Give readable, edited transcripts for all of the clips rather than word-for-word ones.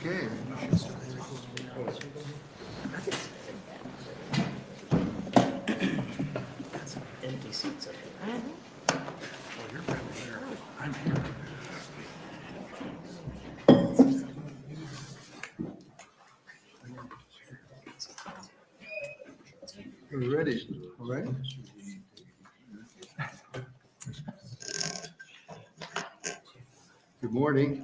Okay. Empty seats up there. Oh, you're right there. I'm here. We're ready, all right? Good morning.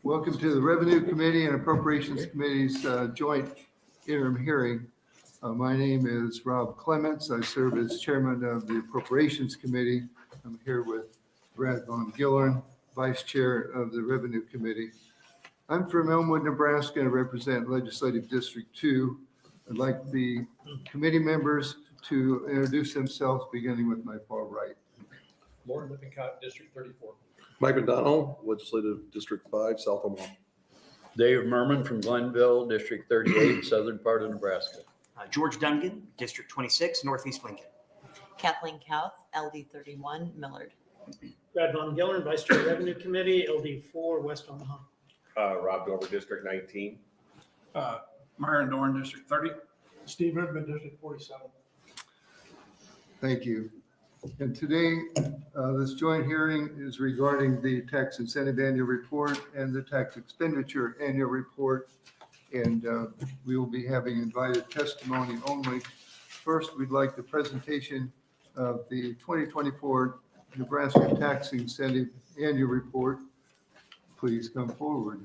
Welcome to the Revenue Committee and Appropriations Committee's joint interim hearing. My name is Rob Clements. I serve as chairman of the Appropriations Committee. I'm here with Brad Von Gillern, vice chair of the Revenue Committee. I'm from Elmwood, Nebraska, and represent Legislative District 2. I'd like the committee members to introduce themselves, beginning with my far right. Lauren Lippincott, District 34. Mike McDonald, Legislative District 5, South Omaha. Dave Merman from Glenville, District 38, southern part of Nebraska. George Duncan, District 26, Northeast Lincoln. Kathleen Kauth, LD 31, Millard. Brad Von Gillern, Vice Chair Revenue Committee, LD 4, West Omaha. Rob Dover, District 19. Myron Dorn, District 30. Steve Rickman, District 47. Thank you. And today, this joint hearing is regarding the tax incentive annual report and the tax expenditure annual report. And we will be having invited testimony only. First, we'd like the presentation of the 2024 Nebraska Tax Incentive Annual Report. Please come forward.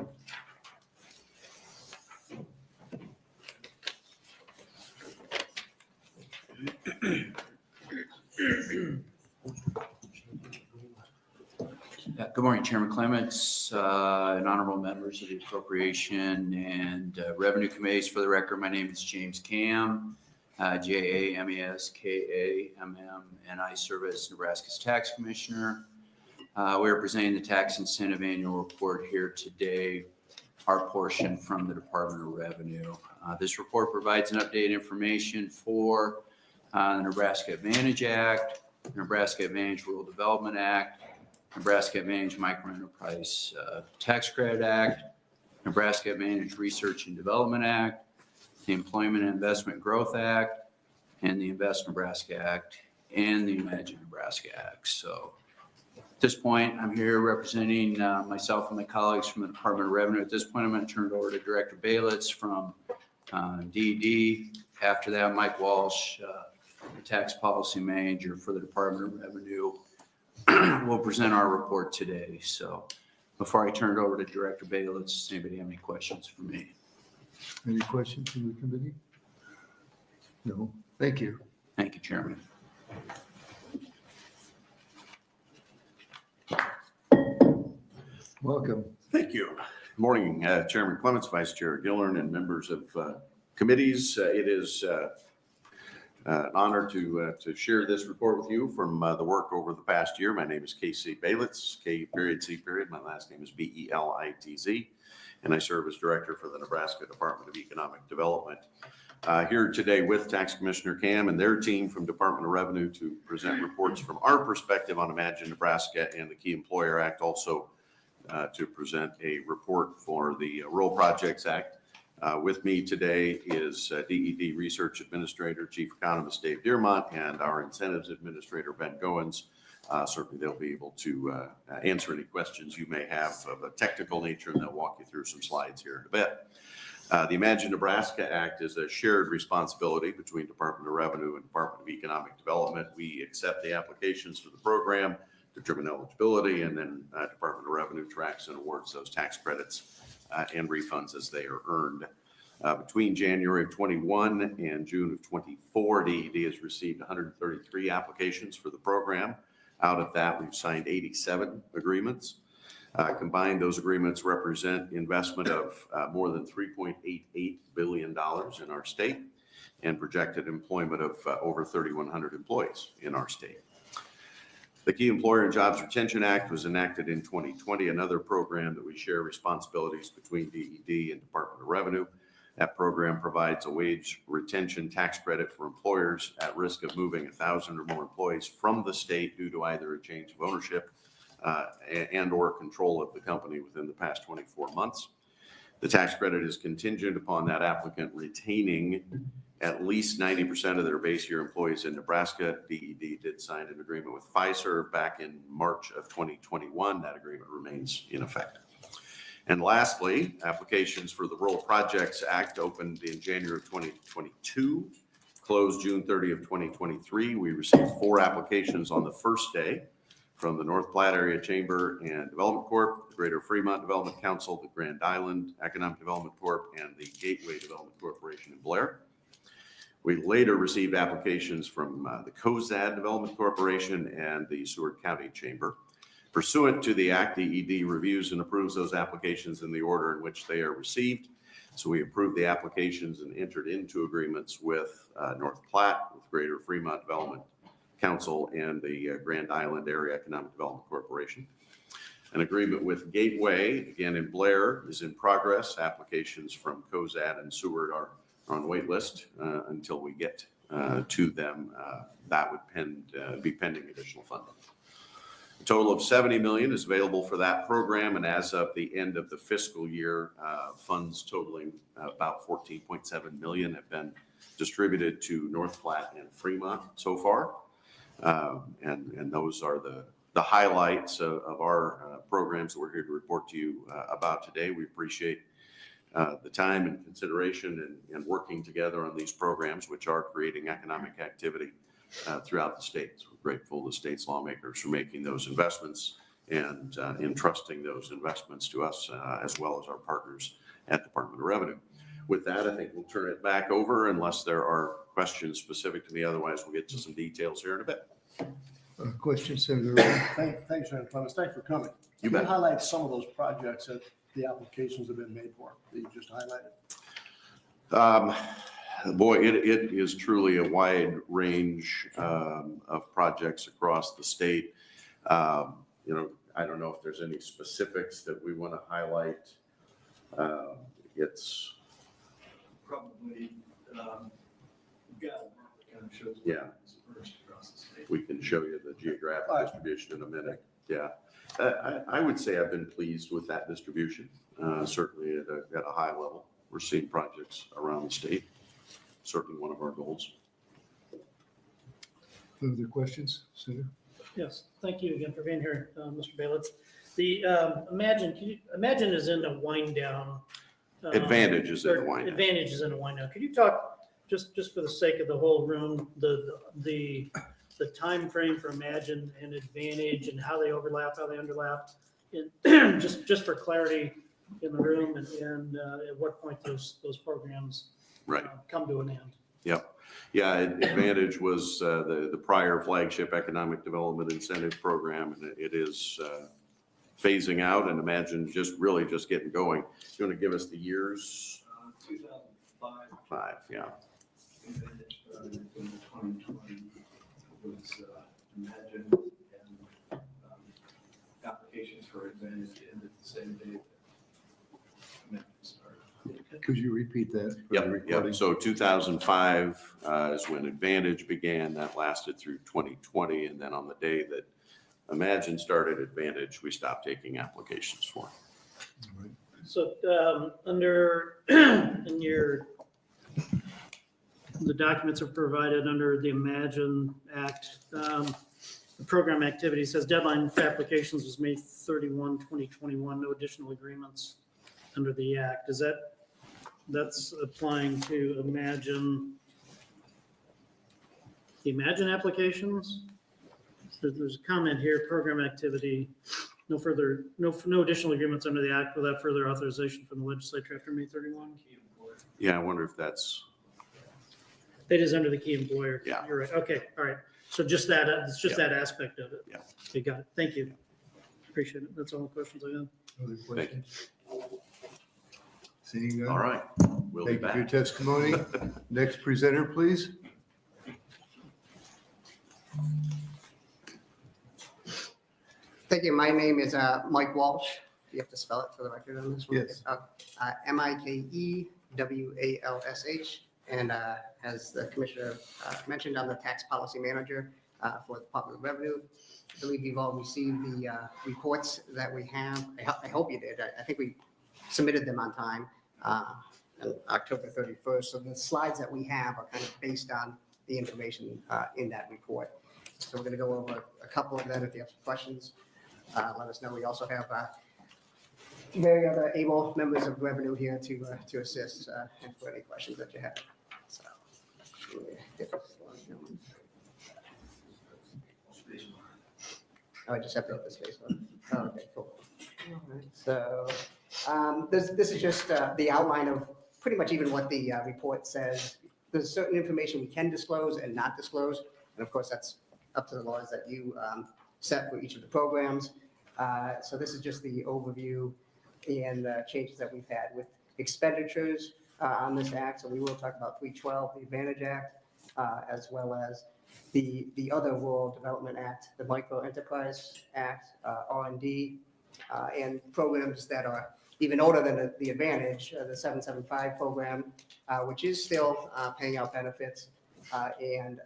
Good morning, Chairman Clements, and honorable members of the Appropriation and Revenue Committees. For the record, my name is James Cam, Jamaskamm, and I serve as Nebraska's Tax Commissioner. We are presenting the Tax Incentive Annual Report here today, our portion from the Department of Revenue. This report provides an updated information for the Nebraska Advantage Act, the Nebraska Advantage Rural Development Act, Nebraska Advantage Microenterprise Tax Credit Act, Nebraska Advantage Research and Development Act, the Employment and Investment Growth Act, and the Invest Nebraska Act, and the Imagine Nebraska Act. So at this point, I'm here representing myself and my colleagues from the Department of Revenue. At this point, I'm going to turn it over to Director Balitz from DED. After that, Mike Walsh, the Tax Policy Manager for the Department of Revenue, will present our report today. So before I turn it over to Director Balitz, does anybody have any questions for me? Any questions from the committee? No. Thank you. Thank you, Chairman. Welcome. Thank you. Good morning, Chairman Clements, Vice Chair Gillern, and members of committees. It is an honor to share this report with you from the work over the past year. My name is K.C. Balitz, K.C. My last name is Belitz, and I serve as Director for the Nebraska Department of Economic Development. Here today with Tax Commissioner Cam and their team from Department of Revenue to present reports from our perspective on Imagine Nebraska and the Key Employer Act, also to present a report for the Rural Projects Act. With me today is DED Research Administrator, Chief Economist Dave Dearmont, and our Incentives Administrator, Ben Goins. Certainly they'll be able to answer any questions you may have of a technical nature, and they'll walk you through some slides here in a bit. The Imagine Nebraska Act is a shared responsibility between Department of Revenue and Department of Economic Development. We accept the applications for the program, determine eligibility, and then Department of Revenue tracks and awards those tax credits and refunds as they are earned. Between January of 21 and June of 24, DED has received 133 applications for the program. Out of that, we've signed 87 agreements. Combined, those agreements represent investment of more than $3.88 billion in our state and projected employment of over 3,100 employees in our state. The Key Employer and Jobs Retention Act was enacted in 2020, another program that we share responsibilities between DED and Department of Revenue. That program provides a wage retention tax credit for employers at risk of moving 1,000 or more employees from the state due to either a change of ownership and or control of the company within the past 24 months. The tax credit is contingent upon that applicant retaining at least 90% of their base year employees in Nebraska. DED did sign an agreement with Pfizer back in March of 2021. That agreement remains in effect. And lastly, applications for the Rural Projects Act opened in January of 2022, closed June 30 of 2023. We received 4 applications on the first day from the North Platte Area Chamber and Development Corp., the Greater Fremont Development Council, the Grand Island Economic Development Corp., and the Gateway Development Corporation in Blair. We later received applications from the Cozad Development Corporation and the Seward County Chamber. Pursuant to the Act, DED reviews and approves those applications in the order in which they are received. So we approved the applications and entered into agreements with North Platte, with Greater Fremont Development Council, and the Grand Island Area Economic Development Corporation. An agreement with Gateway, again in Blair, is in progress. Applications from Cozad and Seward are on wait list until we get to them. That would be pending additional funding. A total of $70 million is available for that program, and as of the end of the fiscal year, funds totaling about $14.7 million have been distributed to North Platte and Fremont so far. And those are the highlights of our programs that we're here to report to you about today. We appreciate the time and consideration and working together on these programs, which are creating economic activity throughout the state. So we're grateful to state's lawmakers for making those investments and entrusting those investments to us as well as our partners at Department of Revenue. With that, I think we'll turn it back over unless there are questions specific to me. Otherwise, we'll get to some details here in a bit. Question, Senator Ray. Thanks, Senator Clements. Thanks for coming. You Can bet. highlight some of those projects that the applications have been made for that you just highlighted? Boy, it is truly a wide range of projects across the state. I don't know if there's any specifics that we want to highlight. It's probably, we've got a map that kind of shows. Yeah. It's dispersed across the state. We can show you the geographic distribution in a minute. Yeah. I would say I've been pleased with that distribution, certainly at a high level. We're seeing projects around the state, certainly one of our goals. Further questions, Senator? Yes, thank you again for being here, Mr. Bailiff. The Imagine is in a wind down. Advantage is in a wind down. Advantage is in a wind down. Could you talk, just for the sake of the whole room, the time frame for Imagine and Advantage and how they overlap, how they underlap? And just for clarity in the room and at what point those programs Right. come to an end. Yep. Yeah, Advantage was the prior flagship economic development incentive program, and it is phasing out, and Imagine just getting going. You want to give us the years? 2005. 5, yeah. And then in 2020 was Imagine, and applications for Advantage ended the same day that Imagine started. Could you repeat that? for the Yep. recording? So 2005 is when Advantage began. That lasted through 2020, and then on the day that Imagine started Advantage, we stopped taking applications for it. All right. So under, the documents are provided under the Imagine Act. The program activity says deadline for applications was May 31, 2021, no additional agreements under the act. That's applying to Imagine, the Imagine applications? There's a comment here, program activity, no additional agreements under the act without further authorization from the legislature after May 31. Yeah, I wonder if that's, That is under the key employer. Yeah. You're right. Okay, all right. So just that, it's just Yeah. that aspect of it. Yeah. Okay, got it. Thank you. Appreciate it. That's all the questions I have. Other Thank you. questions? Seeing none? all right, we'll be Thank you for your back. testimony. Next presenter, please. Thank you. My name is Mike Walsh. You have to spell it for the record on this one? Yes. Mikewalsh. And as the commissioner mentioned, I'm the tax policy manager for the Department of Revenue. I believe you've all received the reports that we have. I hope you did. I think we submitted them on time on October 31st. So the slides that we have are kind of based on the information in that report. So we're going to go over a couple of them. If you have some questions, let us know. We also have very other able members of revenue here to assist and for any questions that you have. So, get this one going. Oh, I just have to hit the space one. Oh, okay, cool. All right, so this is just the outline of pretty much even what the report says. There's certain information we can disclose and not disclose, and of course that's up to the laws that you set for each of the programs. So this is just the overview and changes that we've had with expenditures on this act. So we will talk about 312, the Advantage Act, as well as the other Rural Development Act, the Micro Enterprise Act, R&D, and programs that are even older than the Advantage, the 775 program, which is still paying out benefits, and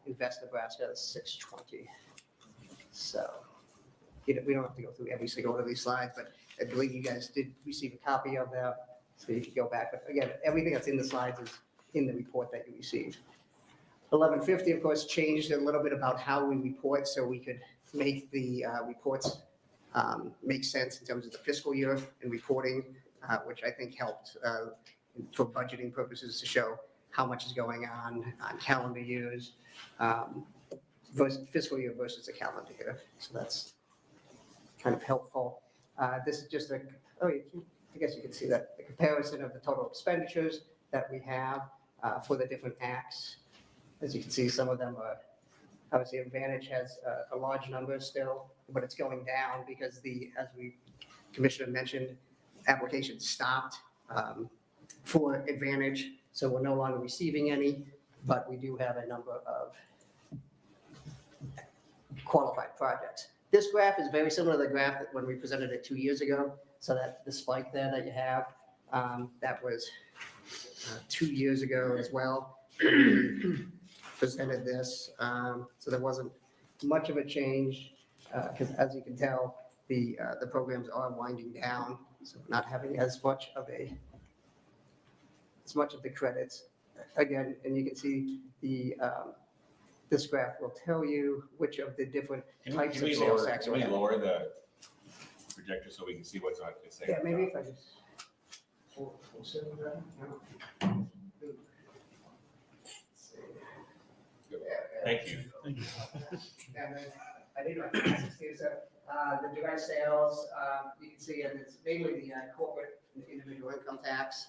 Invest Nebraska 620. So we don't have to go through every single one of these slides, but I believe you guys did receive a copy of them, so you can go back. But again, everything that's in the slides is in the report that you received. 1150, of course, changed a little bit about how we report so we could make the reports make sense in terms of the fiscal year and reporting, which I think helped for budgeting purposes to show how much is going on calendar years, versus fiscal year versus the calendar year. So that's kind of helpful. This is just I guess you can see that the comparison of the total expenditures that we have for the different acts. As you can see, some of them are, obviously Advantage has a large number still, but it's going down because as Commissioner mentioned, applications stopped for Advantage. So we're no longer receiving any, but we do have a number of qualified projects. This graph is very similar to the graph that when we presented it 2 years ago. So that the spike there that you have, that was 2 years ago as well. Presented this, so there wasn't much of a change because as you can tell, the programs are winding down, so we're not having as much of the credits again. And you can see this graph will tell you which of the different types of sales tax. Can we lower the projector so we can see what's on it? Yeah, maybe if I just. Thank you. And then I did see the direct sales, you can see, and it's mainly the corporate and individual income tax,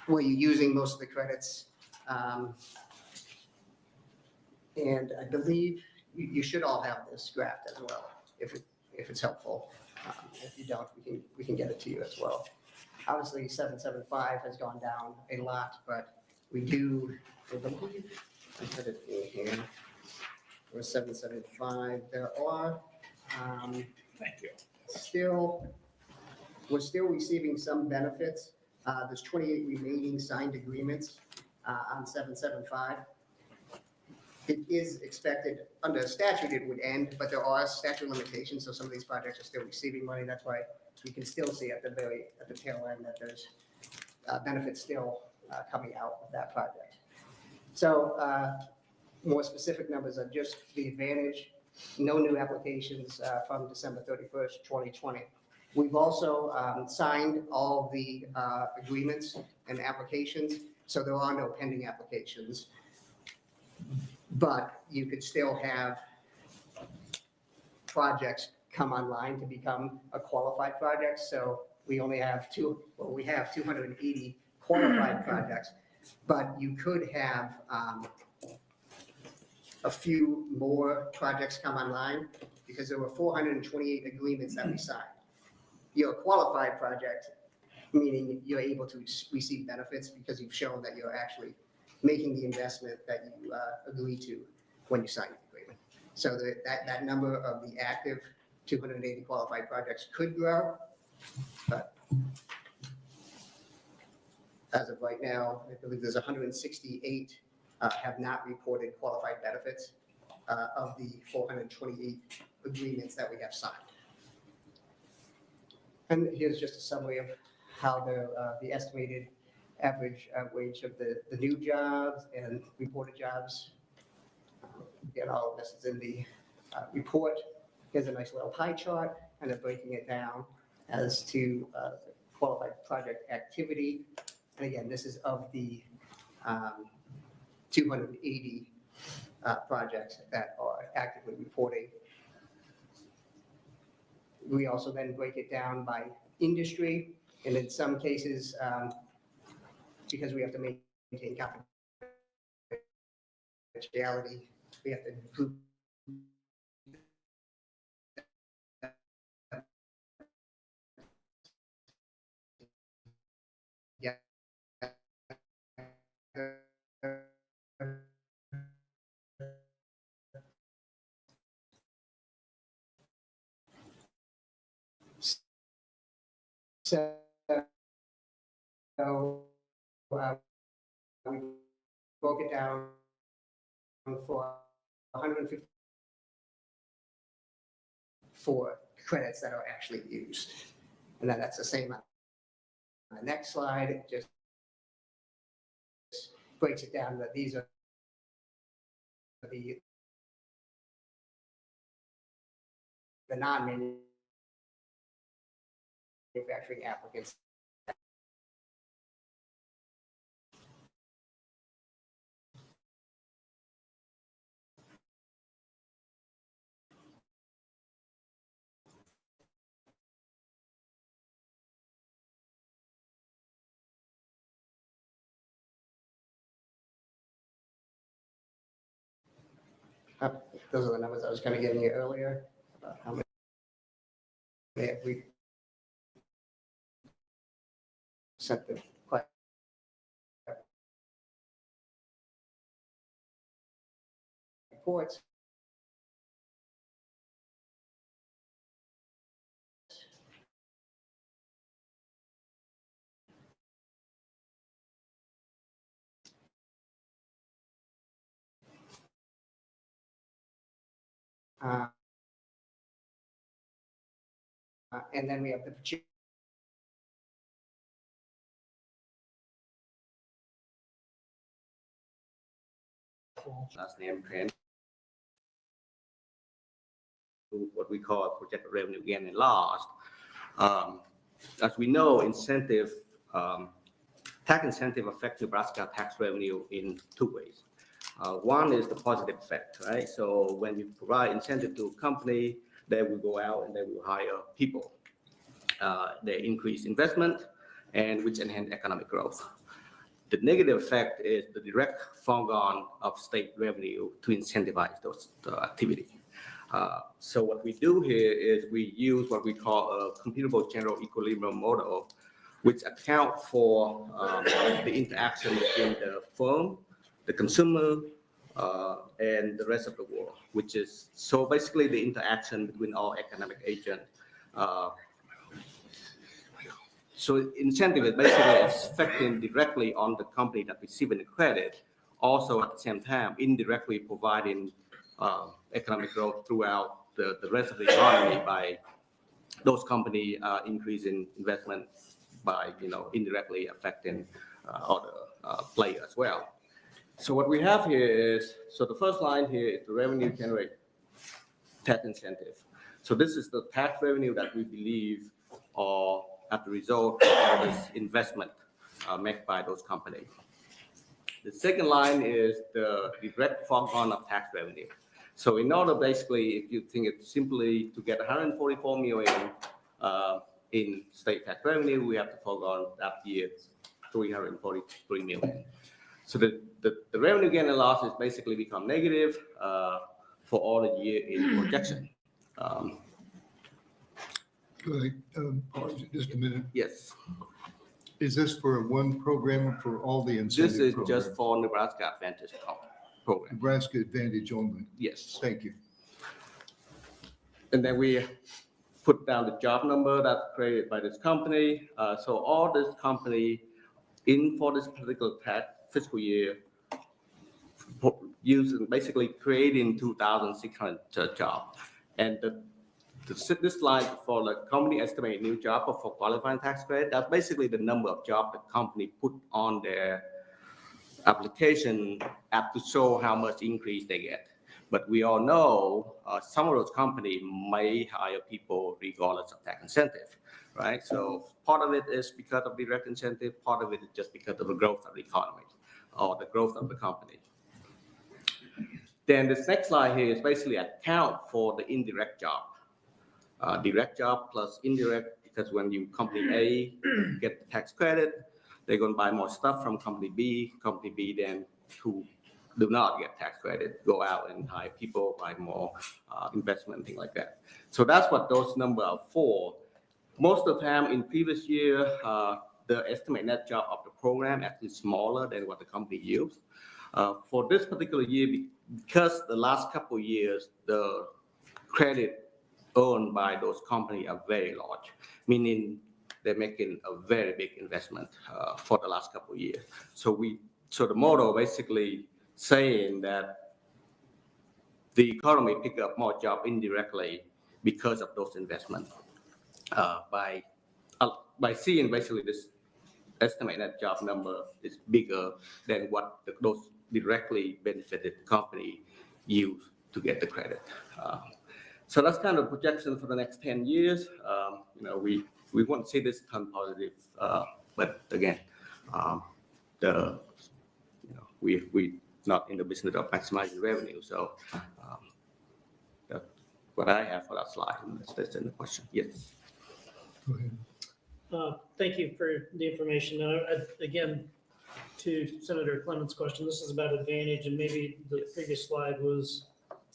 where you're using most of the credits. And I believe you should all have this graph as well, if it's helpful. If you don't, we can get it to you as well. Obviously, 775 has gone down a lot, but we do, I believe, I put it in here. Or 775. There are Thank you. we're still receiving some benefits. There's 28 remaining signed agreements on 775. It is expected under statute it would end, but there are statute limitations, so some of these projects are still receiving money. That's why you can still see at the tail end that there's benefits still coming out of that project. So more specific numbers are just the Advantage, no new applications from December 31st, 2020. We've also signed all the agreements and applications, so there are no pending applications. But you could still have projects come online to become a qualified project. So we only have we have 280 qualified projects, but you could have a few more projects come online because there were 428 agreements that we signed. You're a qualified project, meaning you're able to receive benefits because you've shown that you're actually making the investment that you agree to when you sign the agreement. So that number of the active 280 qualified projects could grow, but as of right now, I believe there's 168 have not reported qualified benefits of the 428 agreements that we have signed. And here's just a summary of how the estimated average wage of the new jobs and reported jobs. Again, all of this is in the report. Here's a nice little pie chart, kind of breaking it down as to qualified project activity. And again, this is of the 280 projects that are actively reporting. We also then break it down by industry, and in some cases, because we have to maintain confidentiality, we have to include So we broke it down for 150 for credits that are actually used. And then that's the same on the next slide. It just breaks it down that these are the non-manufacturing applicants. Those are the numbers I was kind of giving you earlier about how many have we sent the reports. And then we have the last name trend to what we call projected revenue gain and loss. As we know, tax incentive affect Nebraska tax revenue in two ways. One is the positive effect, right? So when you provide incentive to a company, they will go out and they will hire people. They increase investment and which enhance economic growth. The negative effect is the direct foregone of state revenue to incentivize those activity. So what we do here is we use what we call a computable general equilibrium model, which account for the interaction between the firm, the consumer, and the rest of the world, which is, so basically the interaction between all economic agents. So incentive is basically affecting directly on the company that receiving the credit, also at the same time indirectly providing economic growth throughout the rest of the economy by those companies increasing investment by indirectly affecting other players as well. So what we have here is, so the first line here is the revenue generate tax incentive. So this is the tax revenue that we believe are as a result of this investment made by those companies. The second line is the direct foregone of tax revenue. So in order, basically, if you think it's simply to get 144 million in state tax revenue, we have to foregone that year 343 million. So the revenue gain and loss is basically become negative for all the year in projection. Pause just a minute. Yes. Is this for one program or for all the incentive This is programs? just for Nebraska Advantage program. Nebraska Advantage only. Yes. Thank you. And then we put down the job number that's created by this company. So all this company for this particular fiscal year, using basically creating 2,600 jobs. And this slide for the company estimated new job for qualifying tax credit, that's basically the number of jobs the company put on their application app to show how much increase they get. But we all know some of those companies may hire people regardless of tax incentive, right? So part of it is because of direct incentive, part of it is just because of the growth of the economy or the growth of the company. Then this next slide here is basically account for the indirect job. Direct job plus indirect, because when you company A get the tax credit, they're going to buy more stuff from company B then who do not get tax credit, go out and hire people, buy more investment, things like that. So that's what those numbers are for. Most of the time in previous year, the estimated net job of the program actually smaller than what the company used. For this particular year, because the last couple of years, the credit earned by those companies are very large, meaning they're making a very big investment for the last couple of years. So the model basically saying that the economy pick up more job indirectly because of those investments. By seeing basically this estimated net job number is bigger than what those directly benefited company use to get the credit. So that's kind of projection for the next 10 years. We want to see this turn positive, but again, we not in the business of maximizing revenue. So that's what I have for that slide. That's in the question. Yes. Go ahead. Thank you for the information. Again, to Senator Clement's question, this is about Advantage, and maybe the previous slide was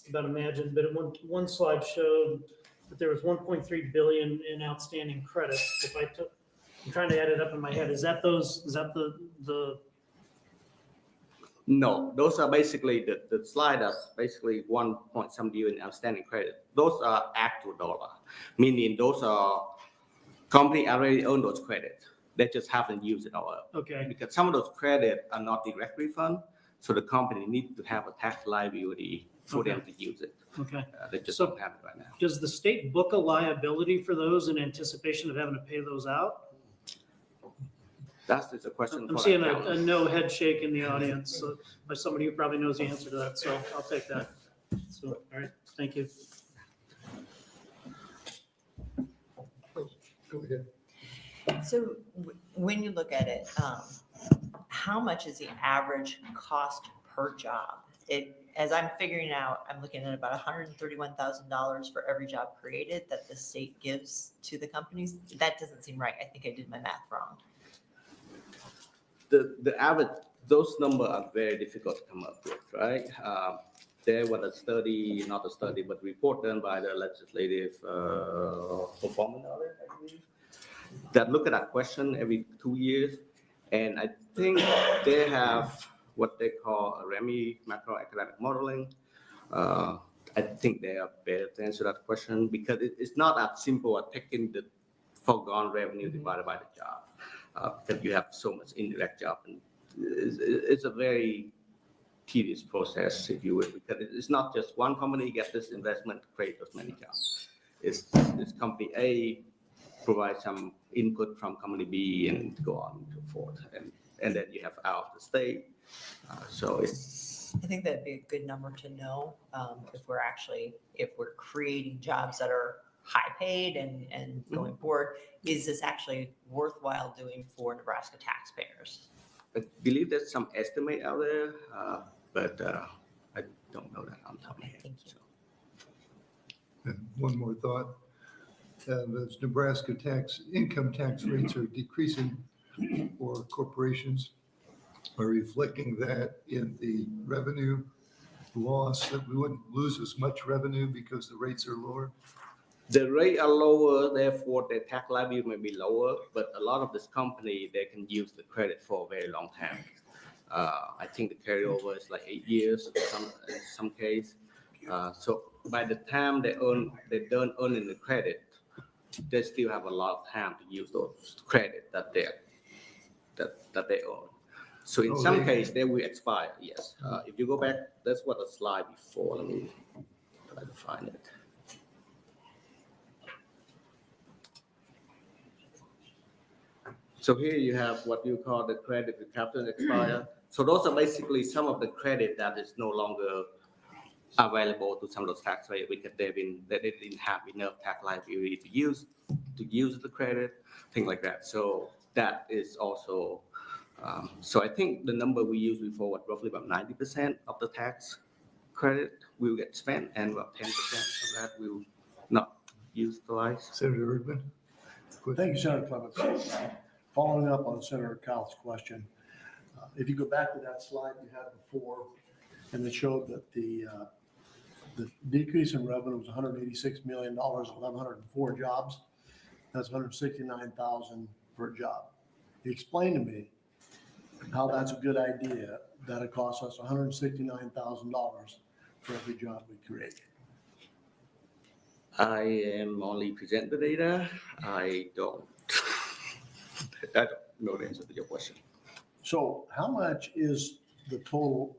about Imagine, but one slide showed that there was 1.3 billion in outstanding credit. I'm trying to add it up in my head. Is that the No, those are basically the slide that's basically 1.some billion in outstanding credit. Those are actual dollar, meaning those are company already own those credits. They just haven't used it all up. Okay. Because some of those credits are not direct refund, so the company needs to have a tax liability for them to use it. Okay. They just don't have it right now. Does the state book a liability for those in anticipation of having to pay those out? That's just a question. I'm seeing a no head shake in the audience, so by somebody who probably knows the answer to that, so I'll take that. So, all right, thank you. Go ahead. So when you look at it, how much is the average cost per job? As I'm figuring out, I'm looking at about $131,000 for every job created that the state gives to the companies. That doesn't seem right. I think I did my math wrong. The average, those numbers are very difficult to come up with, right? There was a study, not a study, but report done by the Legislative Performance Audit, I believe, that look at that question every 2 years. And I think they have what they call a REMI, macroeconomic modeling. I think they are better to answer that question because it's not that simple as taking the foregone revenue divided by the job. Because you have so much indirect job, and it's a very tedious process, if you will, because it's not just one company gets this investment to create those many jobs. It's company A provides some input from company B and go on and so forth, and then you have out the state. So I think that'd be a good number to know if we're creating jobs that are high paid and going forward. Is this actually worthwhile doing for Nebraska taxpayers? I believe there's some estimate out there, but I don't know that on top of my head. Thank you. And one more thought. As Nebraska income tax rates are decreasing for corporations, are reflecting that in the revenue loss, that we wouldn't lose as much revenue because the rates are lower? The rates are lower, therefore the tax liability may be lower, but a lot of this company, they can use the credit for a very long time. I think the carryover is like 8 years in some case. So by the time they're done earning the credit, they still have a lot of time to use those credit that they own. So in some case, they will expire, yes. If you go back, that's what the slide before, let me try to find it. So here you have what you call the credit to capital expire. So those are basically some of the credit that is no longer available to some of those tax rate because they didn't have enough tax liability to use the credit, things like that. So that is also, so I think the number we used before was roughly about 90% of the tax credit will get spent and about 10% of that will not utilize. Senator Erdman? Thank you, Senator Clements. Following up on Senator Kyle's question, if you go back to that slide you had before, and it showed that the decrease in revenue was $186 million, 1,104 jobs. That's 169,000 per job. Explain to me how that's a good idea that it costs us $169,000 for every job we create. I am only present the data. I don't know the answer to your question. So how much is the total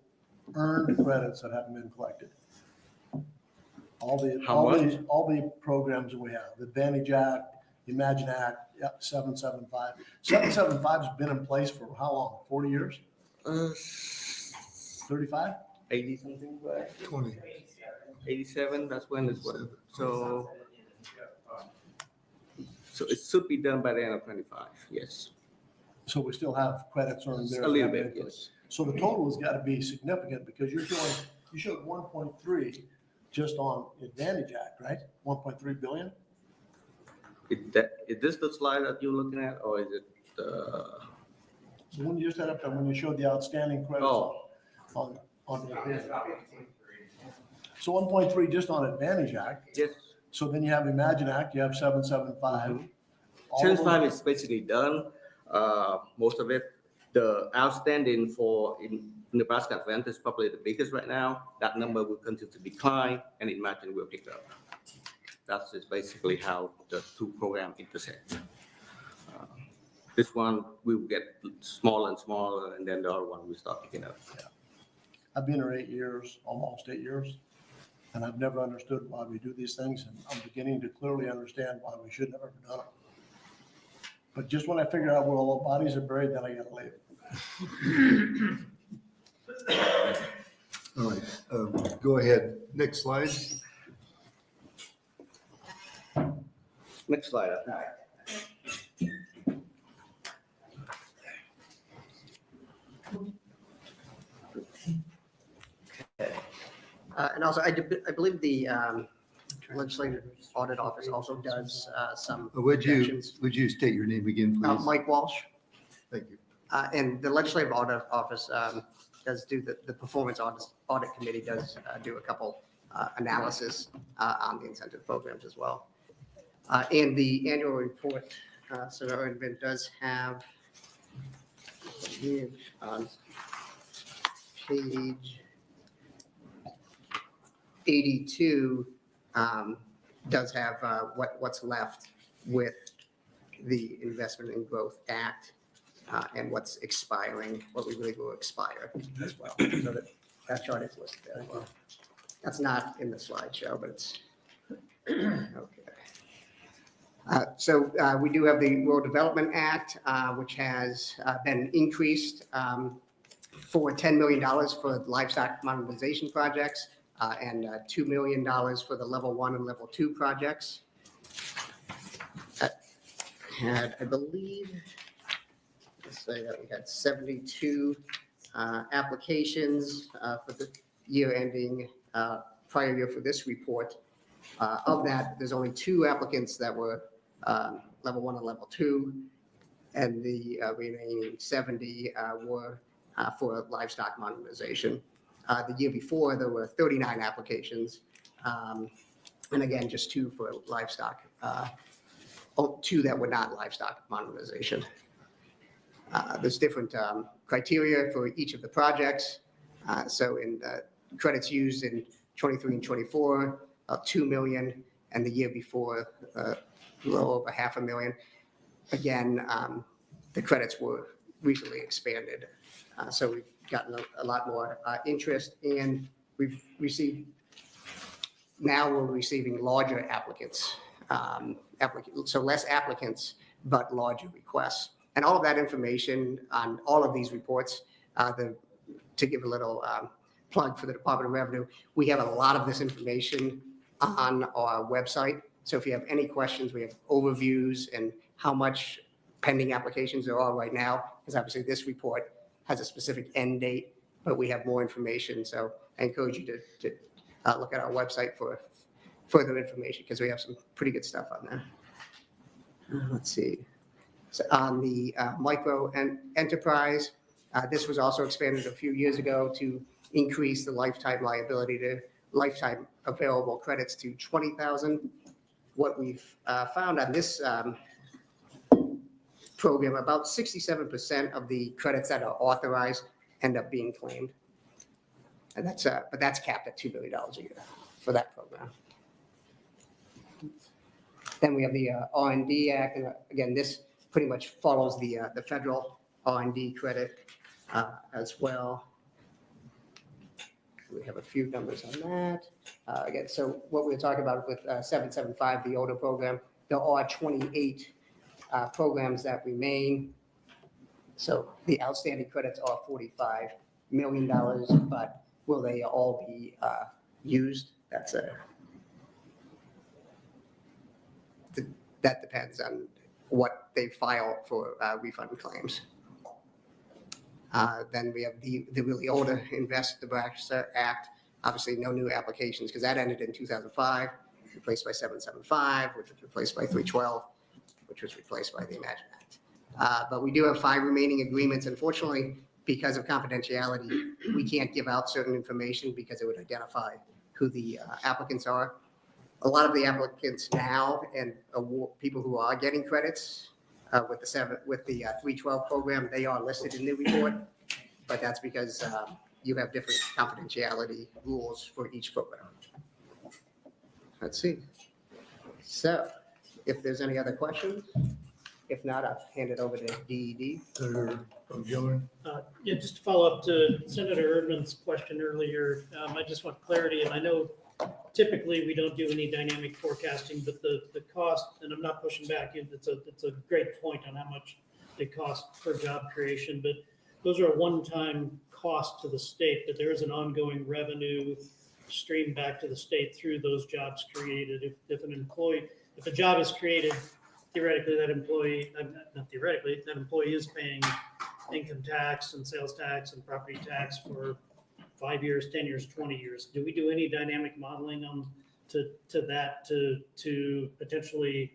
earned credits that haven't been collected? All the programs that we have, the Advantage Act, the Imagine Act, 775. 775 has been in place for how long? 40 years? 35? 80 something, right? 20. 87, that's when it's what, so it should be done by the end of 25, yes. So we still have credits earned there. A little bit, yes. So the total has got to be significant because you showed 1.3 just on Advantage Act, right? 1.3 billion? Is this the slide that you're looking at, or is it The one you just had up there when you showed the outstanding credits on the Advantage. So 1.3 just on Advantage Act. Yes. So then you have Imagine Act, you have 775. All of them- 75 is basically done, most of it. The outstanding for in Nebraska Advantage is probably the biggest right now. That number will continue to decline, and Imagine will pick up. That's just basically how the two programs intersect. This one will get smaller and smaller, and then the other one will start picking up. I've been here 8 years, almost 8 years, and I've never understood why we do these things, and I'm beginning to clearly understand why we should have ever done it. But just when I figure out where all the bodies are buried, then I gotta leave. All right, go ahead. Next slide. Next slide. And also, I believe the Legislative Audit Office also does some Would projections. you state your name again, please? Mike Walsh. Thank you. And the Legislative Audit Office does do the Performance Audit Committee does do a couple analysis on the incentive programs as well. And the annual report, Senator Erdman does have here on page 82 does have what's left with the Investment and Growth Act and what's expiring, what we believe will expire as well. So that chart is listed there as well. That's not in the slideshow, but it's okay. So we do have the Rural Development Act, which has been increased for $10 million for livestock modernization projects and $2 million for the level 1 and level 2 projects. Had, I believe, let's say that we had 72 applications for the year ending prior year for this report. Of that, there's only 2 applicants that were level 1 and level 2, and the remaining 70 were for livestock modernization. The year before, there were 39 applications, and again, just 2 for livestock, 2 that were not livestock modernization. There's different criteria for each of the projects. So in the credits used in 23 and 24, 2 million, and the year before, a little over $500,000. Again, the credits were recently expanded. So we've gotten a lot more interest, and we've received, now we're receiving larger applicants. So less applicants, but larger requests. And all of that information on all of these reports, to give a little plug for the Department of Revenue, we have a lot of this information on our website. So if you have any questions, we have overviews and how much pending applications there are right now, because obviously this report has a specific end date, but we have more information. So I encourage you to look at our website for further information, because we have some pretty good stuff on there. Let's see. So on the micro and enterprise, this was also expanded a few years ago to increase the lifetime liability to lifetime available credits to 20,000. What we've found on this program, about 67% of the credits that are authorized end up being claimed. And that's, but that's capped at $2 billion a year for that program. Then we have the R&D Act, and again, this pretty much follows the federal R&D credit as well. We have a few numbers on that. Again, so what we were talking about with 775, the older program, there are 28 programs that remain. So the outstanding credits are $45 million, but will they all be used? That depends on what they file for refund claims. Then we have the really older Invest Nebraska Act. Obviously, no new applications because that ended in 2005, replaced by 775, which was replaced by 312, which was replaced by the Imagine Act. But we do have 5 remaining agreements. Unfortunately, because of confidentiality, we can't give out certain information because it would identify who the applicants are. A lot of the applicants now and people who are getting credits with the 312 program, they are listed in the report, but that's because you have different confidentiality rules for each program. Let's see. So if there's any other questions, if not, I'll hand it over to DED. Senator from Gillen. Yeah, just to follow up to Senator Erdman's question earlier, I just want clarity, and I know typically we don't do any dynamic forecasting, but the cost, and I'm not pushing back, it's a great point on how much they cost per job creation, but those are a one-time cost to the state, but there is an ongoing revenue stream back to the state through those jobs created. If a job is created, theoretically, that employee is paying income tax and sales tax and property tax for 5 years, 10 years, 20 years. Do we do any dynamic modeling to that to potentially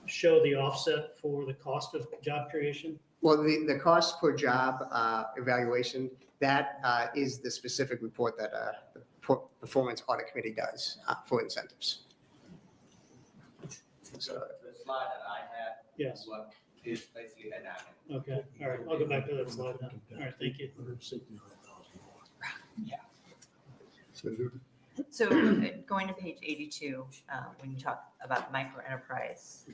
show the offset for the cost of job creation? Well, the cost per job evaluation, that is the specific report that the Performance Audit Committee does for incentives. So, The slide that I had. Yes. What is basically dynamic. Okay, all right, I'll go back to that slide then. All right, thank you. Senator. So going to page 82, when you talk about micro enterprise,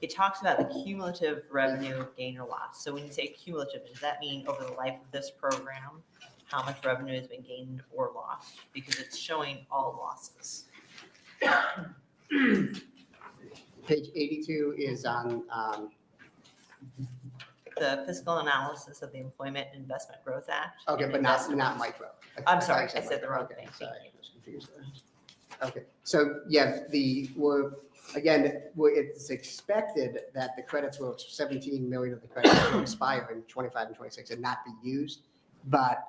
it talks about the cumulative revenue gain or loss. So when you say cumulative, does that mean over the life of this program, how much revenue has been gained or lost? Because it's showing all losses. Page 82 is on The fiscal analysis of the Employment and Investment Growth Act. okay, and but investment- not micro. I'm sorry, I said micro. the wrong Okay, thing. Sorry, Thank you. I was confused there. Okay, so yeah, it's expected that the credits will, 17 million of the credits will expire in 25 and 26 and not be used, but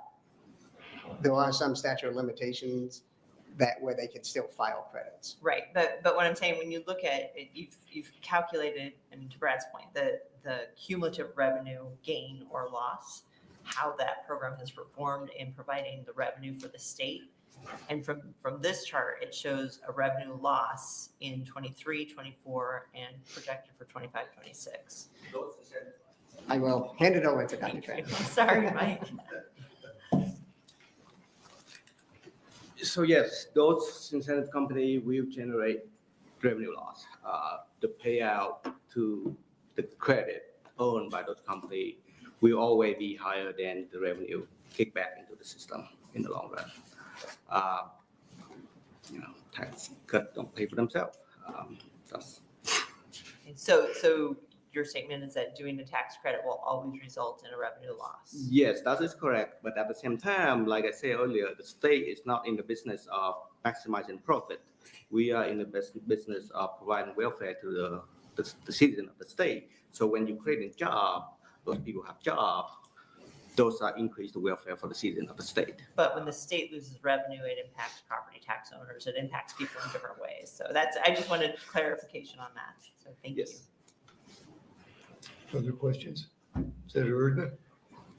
there are some statute of limitations where they can still file credits. Right, but what I'm saying, when you look at it, you've calculated, I mean, to Brad's point, the cumulative revenue gain or loss, how that program has performed in providing the revenue for the state. And from this chart, it shows a revenue loss in 23, 24, and projected for 25, 26. I will hand it over to Dr. Tran. Sorry, Mike. So yes, those incentive company will generate revenue loss. The payout to the credit owned by those company will always be higher than the revenue kicked back into the system in the long run. Tax cut don't pay for themselves. So your statement is that doing the tax credit will always result in a revenue loss. Yes, that is correct. But at the same time, like I said earlier, the state is not in the business of maximizing profit. We are in the business of providing welfare to the citizen of the state. So when you create a job, those people have jobs, those are increased welfare for the citizen of the state. But when the state loses revenue, it impacts property tax owners, it impacts people in different ways. So I just wanted clarification on that. So thank you. Yes. Other questions? Senator Erdman?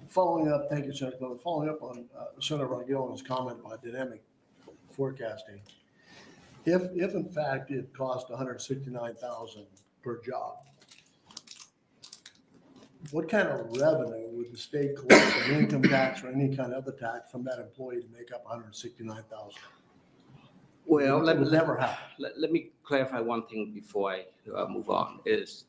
Following up, thank you, Senator Clement. Following up on Senator Ron Gillen's comment about dynamic forecasting. If in fact it cost $169,000 per job, what kind of revenue would the state collect in income tax or any kind of other tax from that employee to make up $169,000? Well, It would never happen. let me clarify one thing before I move on, is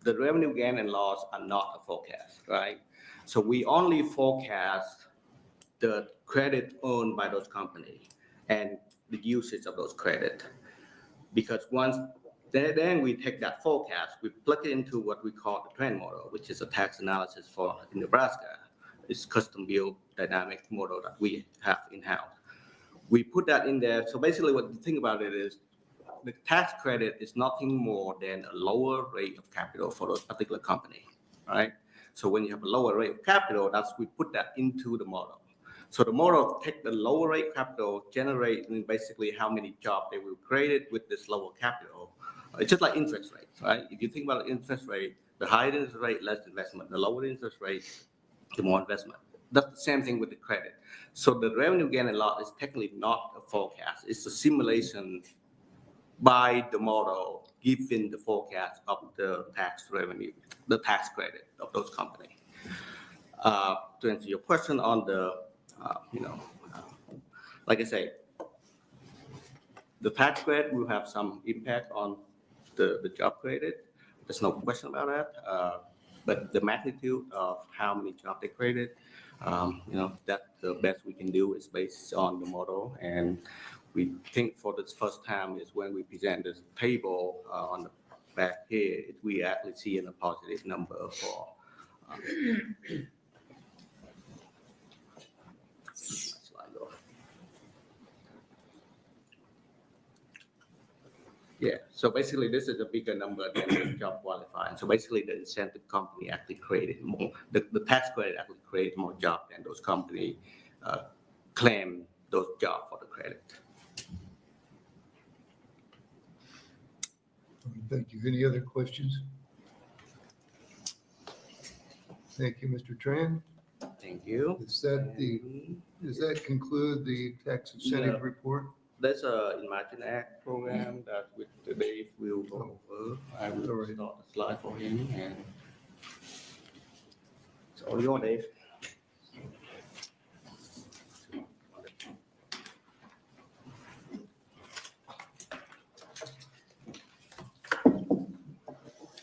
the revenue gain and loss are not a forecast, right? So we only forecast the credit owned by those companies and the usage of those credit. Because then we take that forecast, we plug it into what we call the trend model, which is a tax analysis for Nebraska. It's custom built dynamic model that we have in-house. We put that in there. So basically what you think about it is the tax credit is nothing more than a lower rate of capital for those particular company, right? So when you have a lower rate of capital, we put that into the model. So the model take the lower rate capital, generate basically how many jobs they will create with this lower capital. It's just like interest rates, right? If you think about interest rate, the higher interest rate, less investment. The lower interest rate, the more investment. That's the same thing with the credit. So the revenue gain and loss is technically not a forecast. It's a simulation by the model given the forecast of the tax revenue, the tax credit of those companies. To answer your question on the, like I say, the tax credit will have some impact on the job created. There's no question about that. But the magnitude of how many jobs they created, that the best we can do is based on the model. And we think for this first time is when we present this table on the back here, we actually see a positive number for. Yeah, so basically this is a bigger number than the job qualifying. So basically the incentive company actually created more, the tax credit actually created more jobs than those companies claim those jobs for the credit. Thank you. Any other questions? Thank you, Mr. Tran. Thank you. Does that conclude the tax incentive report? There's a Imagine Act program that with Dave will go over. I will start the slide for him, and it's all yours, Dave.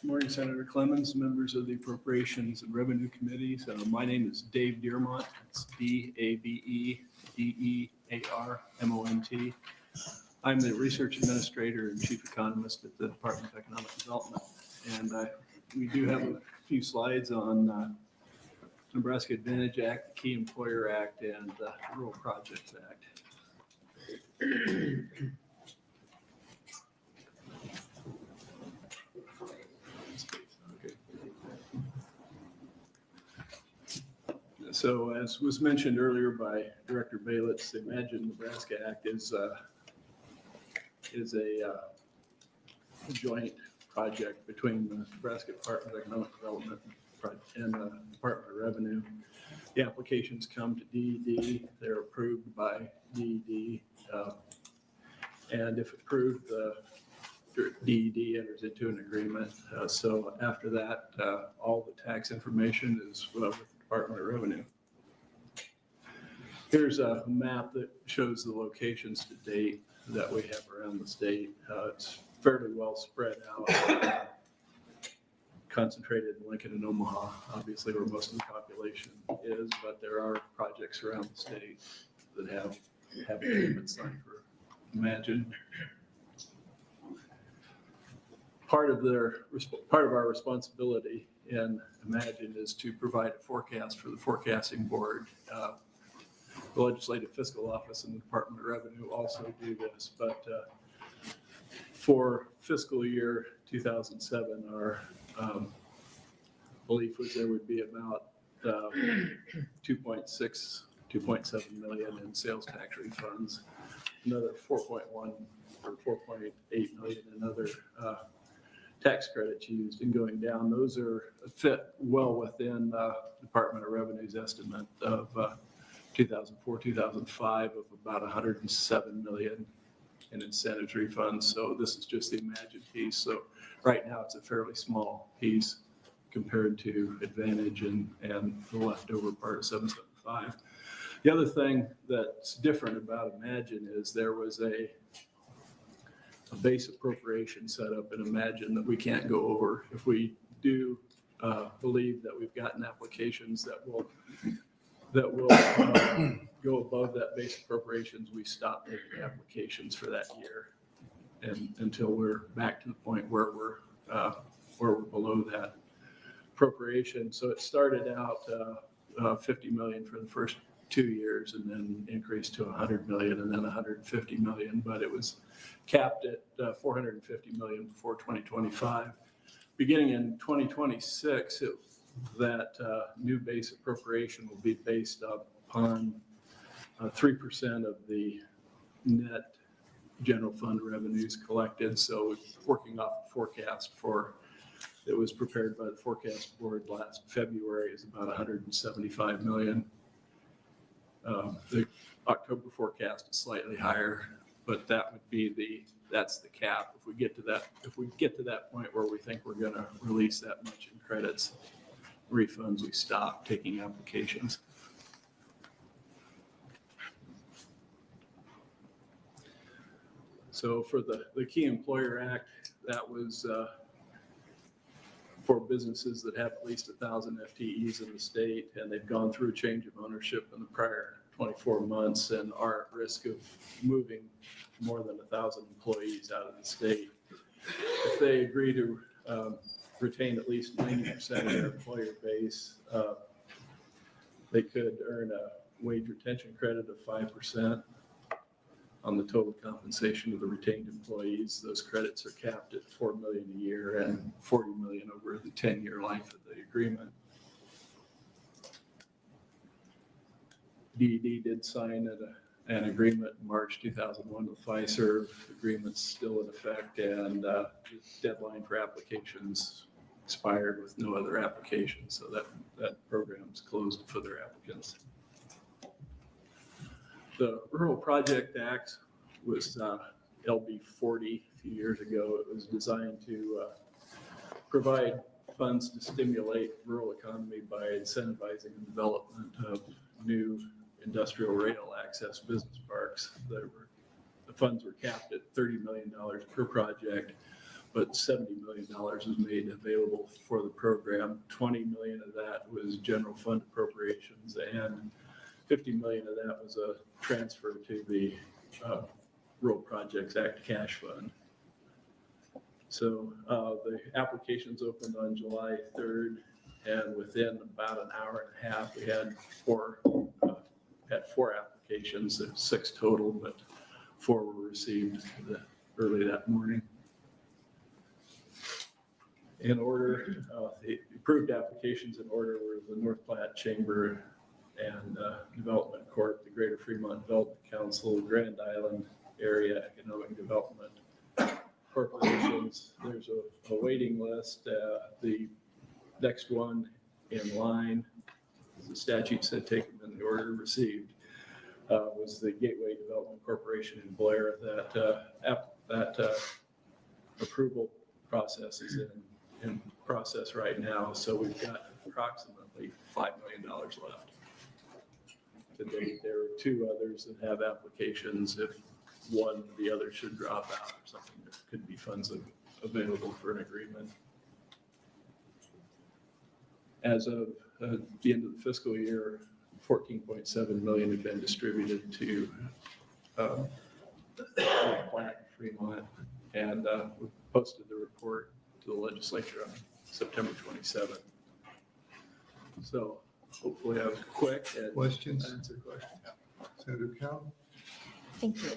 Morning, Senator Clemens, members of the Appropriations and Revenue Committees. My name is Dave Dearmont. It's DAVEDEARMONT. I'm the Research Administrator and Chief Economist at the Department of Economic Development. And we do have a few slides on Nebraska Advantage Act, the Key Employer Act, and the Rural Projects Act. So as was mentioned earlier by Director Baylitz, the Imagine Nebraska Act is a joint project between the Nebraska Department of Economic Development and the Department of Revenue. The applications come to DED, they're approved by DED, and if approved, the DED enters into an agreement. So after that, all the tax information is with the Department of Revenue. Here's a map that shows the locations to date that we have around the state. It's fairly well spread out, concentrated in Lincoln and Omaha, obviously where most of the population is, but there are projects around the state that have agreements signed for Imagine. part of our responsibility in Imagine is to provide a forecast for the forecasting board. The Legislative Fiscal Office and the Department of Revenue also do this, but for fiscal year 2007, our belief was there would be about 2.7 million in sales tax refunds, another 4.1 or 4.8 million in other tax credits used and going down. Those are fit well within Department of Revenue's estimate of 2004, 2005 of about 107 million in incentives refunds. So this is just the Imagine piece. So right now it's a fairly small piece compared to Advantage and the leftover part of 775. The other thing that's different about Imagine is there was a base appropriation set up in Imagine that we can't go over. If we do believe that we've gotten applications that will go above that base appropriations, we stop taking applications for that year, and until we're back to the point where we're below that appropriation. So it started out 50 million for the first 2 years, and then increased to 100 million, and then 150 million. But it was capped at 450 million before 2025. Beginning in 2026, that new base appropriation will be based upon 3% of the net general fund revenues collected. So working off the forecast that was prepared by the forecast board last February is about 175 million. The October forecast is slightly higher, but that would be that's the cap. If we get to that point where we think we're going to release that much in credits, refunds, we stop taking applications. So for the Key Employer Act, that was for businesses that have at least 1,000 FTEs in the state, and they've gone through a change of ownership in the prior 24 months and are at risk of moving more than 1,000 employees out of the state. If they agree to retain at least 90% of their employer base, they could earn a wage retention credit of 5% on the total compensation of the retained employees. Those credits are capped at $4 million a year and $40 million over the 10-year life of the agreement. DED did sign an agreement in March 2001 with Fiserv. The agreement's still in effect, and the deadline for applications expired with no other applications, so that program's closed for their applicants. The Rural Project Act was LB 40 a few years ago. It was designed to provide funds to stimulate rural economy by incentivizing the development of new industrial rail access business parks. The funds were capped at $30 million per project, but $70 million was made available for the program. 20 million of that was general fund appropriations, and 50 million of that was a transfer to the Rural Projects Act cash fund. So the applications opened on July 3rd, and within about an hour and a half, we had four applications. There's 6 total, but 4 were received early that morning. In order, the approved applications in order were the North Platte Chamber and Development Corp., the Greater Fremont Development Council, Grand Island Area Economic Development Corporations. There's a waiting list. The next one in line, the statute said take them in the order received, was the Gateway Development Corporation in Blair. That approval process is in process right now, so we've got approximately $5 million left. To date, there are 2 others that have applications. If one or the other should drop out or something, there could be funds available for an agreement. As of the end of the fiscal year, 14.7 million had been distributed to Platte and Fremont, and we posted the report to the legislature on September 27th. So hopefully I was quick and Questions? answer questions. Senator Cal? Thank you.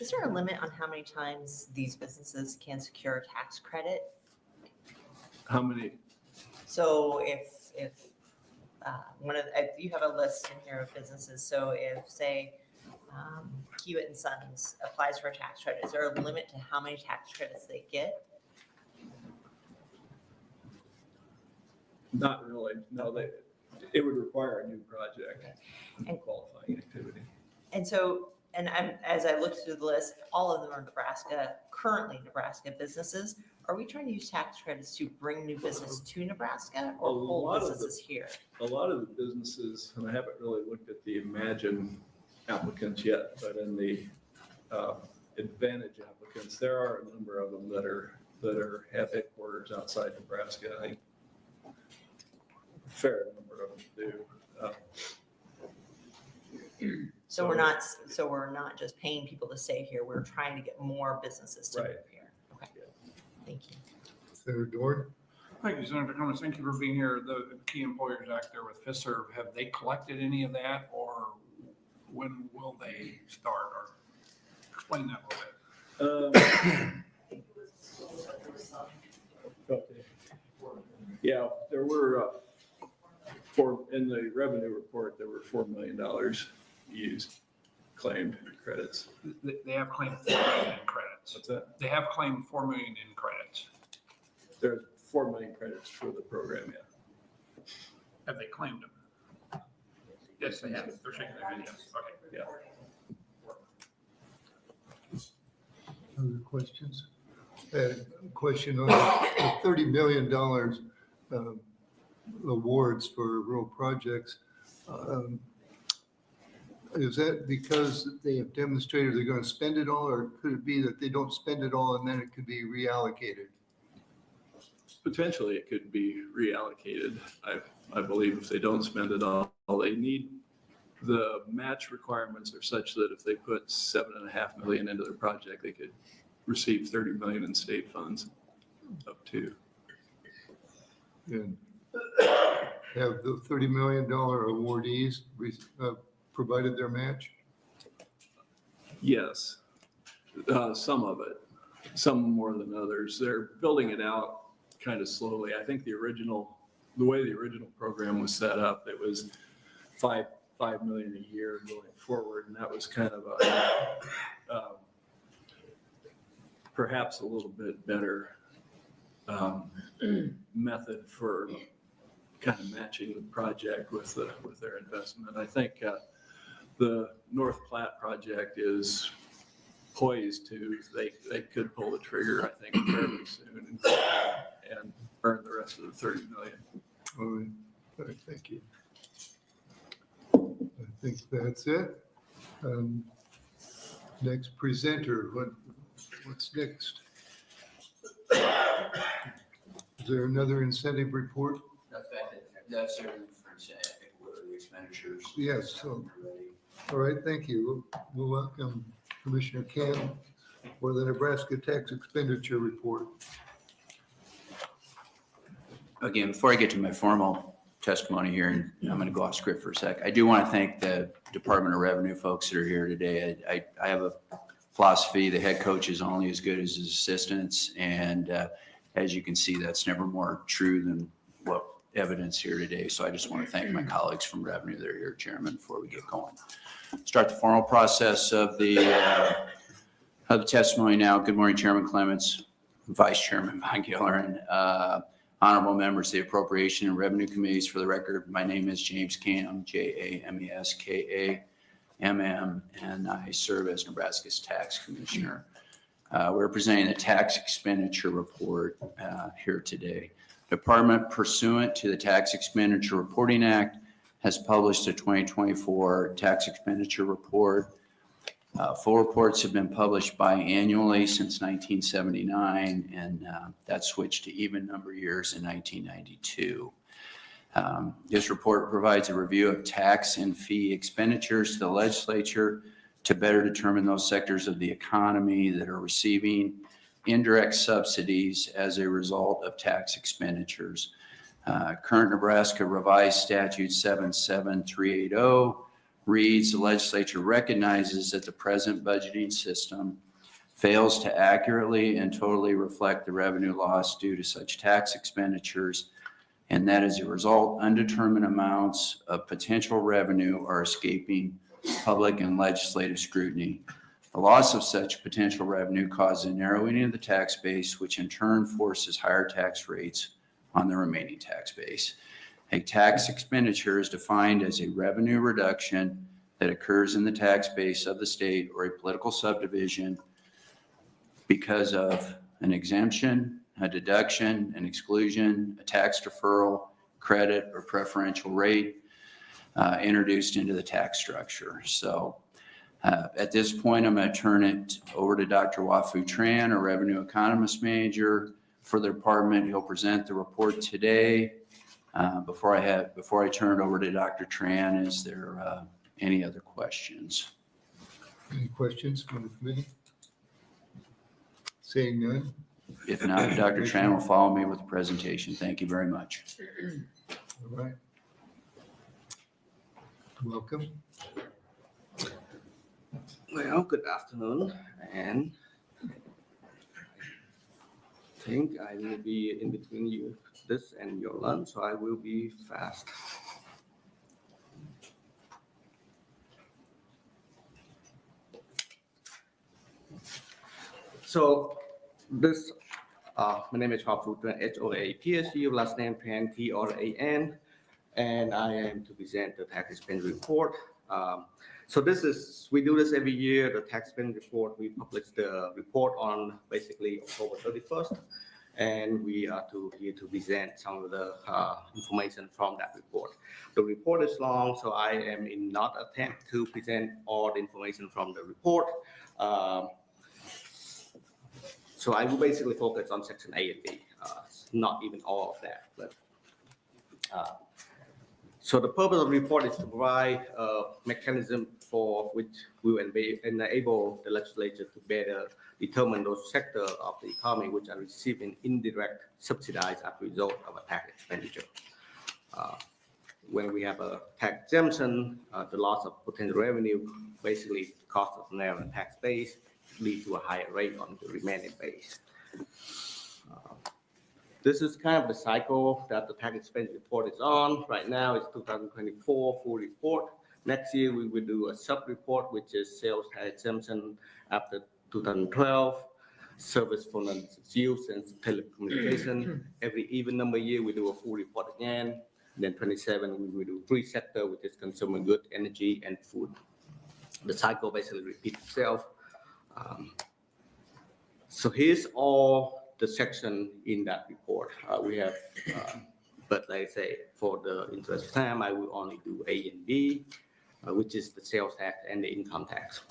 Is there a limit on how many times these businesses can secure a tax credit? How many? So if you have a list in here of businesses, so if, say, Hewitt and Sons applies for a tax credit, is there a limit to how many tax credits they get? Not really. No, it would require a new project and qualifying activity. And so, as I looked through the list, all of them are currently Nebraska businesses. Are we trying to use tax credits to bring new business to Nebraska or A hold lot of businesses here? A lot of the businesses, and I haven't really looked at the Imagine applicants yet, but in the Advantage applicants, there are a number of them that have headquarters outside Nebraska. I think a fair number of them do. So we're not just paying people to stay here. We're trying to get more businesses to Right. move here. Okay. Thank you. Senator Dorn? Thank you, Senator Cummings. Thank you for being here. The Key Employers Act there with FISERV, have they collected any of that, or when will they start? Or explain that a little bit. Okay. Yeah, there were, in the revenue report, there were $4 million used, claimed credits. They have claimed 4 million in credits. What's that? They have claimed 4 million in credits. There's 4 million credits for the program, yeah. Have they claimed them? Yes, they have. They're shaking their head, yes. Okay. Yeah. Other questions? A question on the $30 million awards for rural projects. Is that because they have demonstrated they're going to spend it all, or could it be that they don't spend it all and then it could be reallocated? Potentially, it could be reallocated. I believe if they don't spend it all they need, the match requirements are such that if they put $7.5 million into their project, they could receive $30 million in state funds up to. And have the $30 million awardees provided their match? Yes, some of it, some more than others. They're building it out kind of slowly. I think the way the original program was set up, it was $5 million a year going forward, and that was kind of a perhaps a little bit better method for kind of matching the project with their investment. I think the North Platte project is poised to, they could pull the trigger, I think, fairly soon and earn the rest of the $30 million. All right, thank you. I think that's it. Next presenter, what's next? Is there another incentive report? That's everything for, I think, what are the expenditures? Yes, so, all right, thank you. We'll welcome Commissioner Cam for the Nebraska Tax Expenditure Report. Again, before I get to my formal testimony here, and I'm going to go off script for a sec, I do want to thank the Department of Revenue folks that are here today. I have a philosophy, the head coach is only as good as his assistants, and as you can see, that's never more true than what evidence here today. So I just want to thank my colleagues from Revenue that are here, Chairman, before we get going. Start the formal process of the testimony now. Good morning, Chairman Clements, Vice Chairman Von Gilleren, honorable members of the Appropriation and Revenue Committees. For the record, my name is James Cam, Jameskamm, and I serve as Nebraska's Tax Commissioner. We're presenting the Tax Expenditure Report here today. Department, pursuant to the Tax Expenditure Reporting Act, has published a 2024 Tax Expenditure Report. Full reports have been published biannually since 1979, and that switched to even number years in 1992. This report provides a review of tax and fee expenditures to the legislature to better determine those sectors of the economy that are receiving indirect subsidies as a result of tax expenditures. Current Nebraska Revised Statute 77380 reads, the legislature recognizes that the present budgeting system fails to accurately and totally reflect the revenue loss due to such tax expenditures, and that as a result, undetermined amounts of potential revenue are escaping public and legislative scrutiny. The loss of such potential revenue causes a narrowing of the tax base, which in turn forces higher tax rates on the remaining tax base. A tax expenditure is defined as a revenue reduction that occurs in the tax base of the state or a political subdivision because of an exemption, a deduction, an exclusion, a tax deferral, credit, or preferential rate introduced into the tax structure. So at this point, I'm going to turn it over to Dr. Wafu Tran, our Revenue Economist Manager for the department. He'll present the report today. Before I turn it over to Dr. Tran, is there any other questions? Any questions from the committee? Seeing none? If not, Dr. Tran will follow me with the presentation. Thank you very much. All right. Welcome. Well, good afternoon, and I think I will be in between you, this and your lunch, so I will be fast. So this, my name is Wafu Tran, H-O-A-P-S-U, last name Tran, T-R-A-N, and I am to present the tax expense report. So this is, we do this every year, the tax expense report. We publish the report on basically October 31st, and we are here to present some of the information from that report. The report is long, so I am in not attempt to present all the information from the report. So I will basically focus on section A and B, not even all of that. But, so the purpose of the report is to provide a mechanism for which we will enable the legislature to better determine those sectors of the economy which are receiving indirect subsidies as a result of a tax expenditure. When we have a tax exemption, the loss of potential revenue basically cost of narrow tax base lead to a higher rate on the remaining base. This is kind of the cycle that the tax expense report is on. Right now it's 2024 full report. Next year we will do a sub-report, which is sales tax exemption after 2012, service for non-use and telecommunication. Every even number year we do a full report again. Then 27 we will do three sector, which is consumer goods, energy, and food. The cycle basically repeats itself. So here's all the section in that report. We have, but like I say, for the interest of time, I will only do A and B, which is the sales tax and the income tax.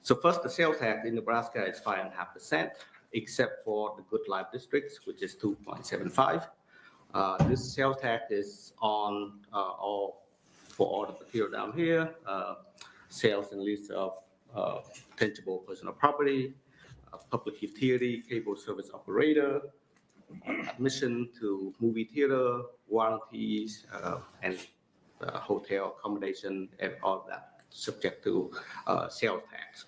So first, the sales tax in Nebraska is 5.5%, except for the good life districts, which is 2.75. This sales tax is on for all the material down here, sales and lease of tangible personal property, public utility, cable service operator, admission to movie theater, warranties, and hotel accommodation, and all that subject to sales tax.